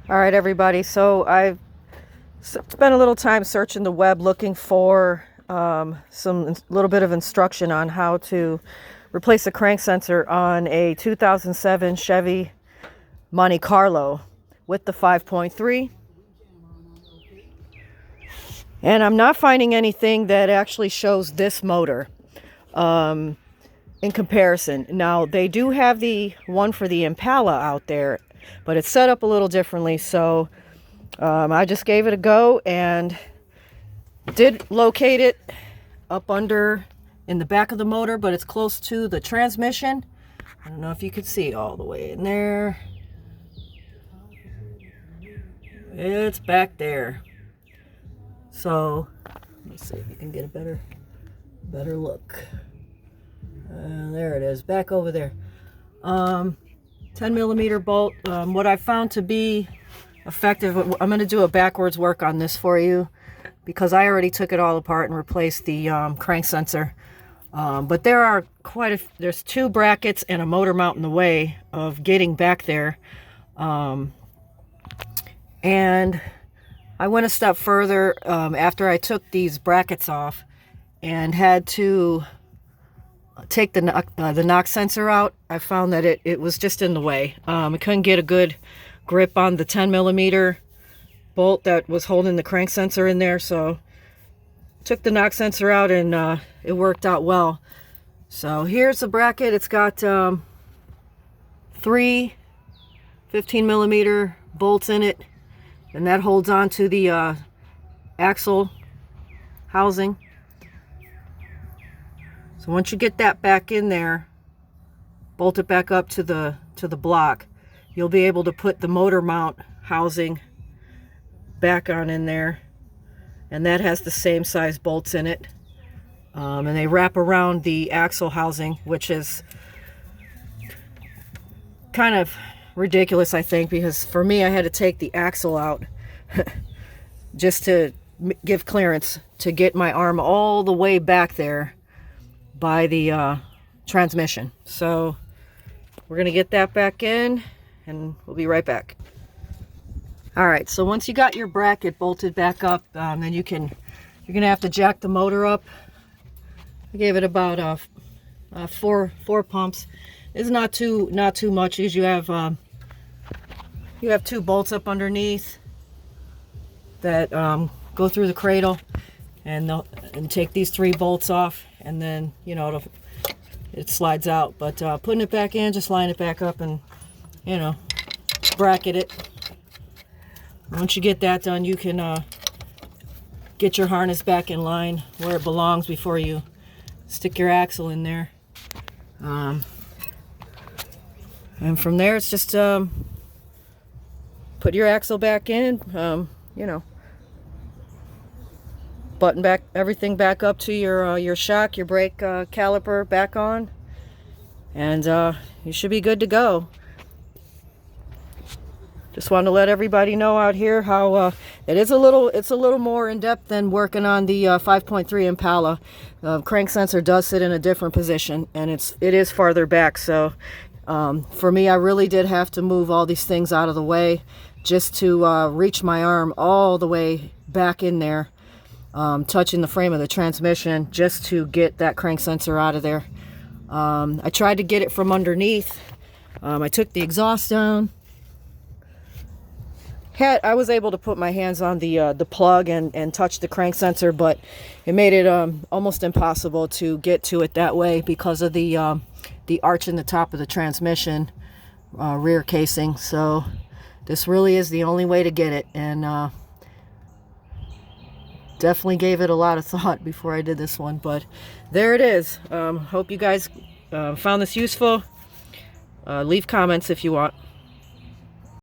All right, everybody. So I've spent a little time searching the web looking for some little bit of instruction on how to replace a crank sensor on a 2007 Chevy Monte Carlo with the 5.3. And I'm not finding anything that actually shows this motor in comparison. Now, they do have the one for the Impala out there, but it's set up a little differently. So I just gave it a go and did locate it up under in the back of the motor, but it's close to the transmission. I don't know if you could see all the way in there. It's back there. So let me see if you can get a better look. There it is, back over there. 10 millimeter bolt. What I found to be effective, I'm going to do a backwards work on this for you because I already took it all apart and replaced the crank sensor. But there are there's two brackets and a motor mount in the way of getting back there. And I went a step further after I took these brackets off and had to take the knock sensor out. I found that it was just in the way. I couldn't get a good grip on the 10 millimeter bolt that was holding the crank sensor in there, so took the knock sensor out and it worked out well. So here's the bracket. It's got 3 15 millimeter bolts in it, and that holds on to the axle housing. So once you get that back in there, bolt it back up to the block, you'll be able to put the motor mount housing back on in there, and that has the same size bolts in it, and they wrap around the axle housing, which is kind of ridiculous, I think, because for me, I had to take the axle out just to give clearance to get my arm all the way back there by the transmission. So we're gonna get that back in and we'll be right back. All right, so once you got your bracket bolted back up, then you're gonna have to jack the motor up. I gave it about four pumps. It's not too much, because you have 2 bolts up underneath that go through the cradle, and take these 3 bolts off, and then it slides out. But putting it back in, just line it back up and bracket it. Once you get that done, you can get your harness back in line where it belongs before you stick your axle in there. And from there, it's just put your axle back in, button back everything back up to your shock, your brake caliper back on, and you should be good to go. Just wanted to let everybody know out here how it's a little more in depth than working on the 5.3 Impala. Crank sensor does sit in a different position, and it is farther back. So for me, I really did have to move all these things out of the way just to reach my arm all the way back in there, touching the frame of the transmission, just to get that crank sensor out of there. I tried to get it from underneath. I took the exhaust down. I was able to put my hands on the plug and touch the crank sensor, but it made it almost impossible to get to it that way because of the arch in the top of the transmission rear casing. So this really is the only way to get it, and definitely gave it a lot of thought before I did this one. But there it is. Hope you guys found this useful. Leave comments if you want.